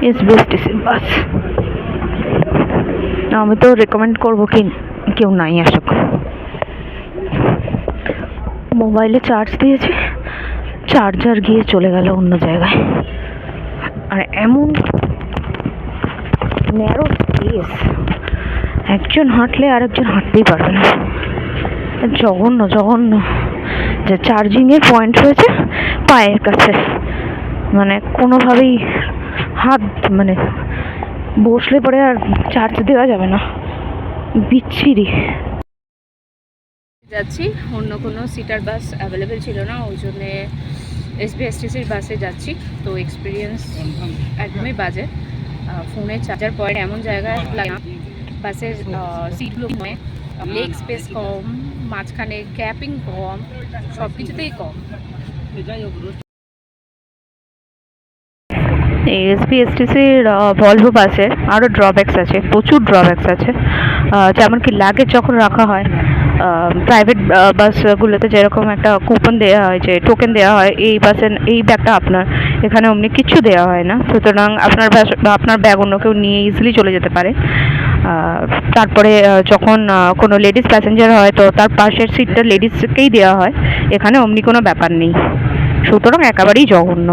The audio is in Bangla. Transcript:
এসবিএসটিসির বাস। আমি তো রেকমেন্ড করবো কি কেউ নাই আসুক। মোবাইলে চার্জ দিয়েছি, চার্জার গিয়ে চলে গেল অন্য জায়গায়। আর এমন ন্যারো স্পেস, একজন হাঁটলে আরেকজন হাঁটতেই পারবে না। জঘন্য জঘন্য। যে চার্জিংয়ের পয়েন্ট রয়েছে পায়ের কাছে, মানে কোনোভাবেই হাত মানে বসলে পরে আর চার্জ দেওয়া যাবে না, বিচ্ছিরি। যাচ্ছি, অন্য কোনো সিটার বাস অ্যাভেলেবেল ছিল না, ওই জন্যে এসবিএসটিসির বাসে যাচ্ছি। তো এক্সপিরিয়েন্স একদমই বাজে। ফোনের চার্জার পয়েন্ট এমন জায়গায় লাগে না, বাসের সিটগুলো নয়, লেগ স্পেস কম, মাঝখানে গ্যাপিং কম, সব কিছুতেই কম। এসবিএসটিসির ভলভো বাসের আরও ড্রব্যাকস আছে, প্রচুর ড্রব্যাকস আছে। যেমন কি লাগেজ যখন রাখা হয়, প্রাইভেট বাসগুলোতে যেরকম একটা কুপন দেওয়া হয়, যে টোকেন দেওয়া হয়, এই বাসে এই ব্যাগটা আপনার, এখানে অমনি কিচ্ছু দেওয়া হয় না। সুতরাং আপনার ব্যাগ অন্য কেউ নিয়ে ইজিলি চলে যেতে পারে। তারপরে যখন কোনো লেডিস প্যাসেঞ্জার হয় তো তার পাশের সিটটা লেডিসকেই দেওয়া হয়, এখানে অমনি কোনো ব্যাপার নেই। সুতরাং একেবারেই জঘন্য।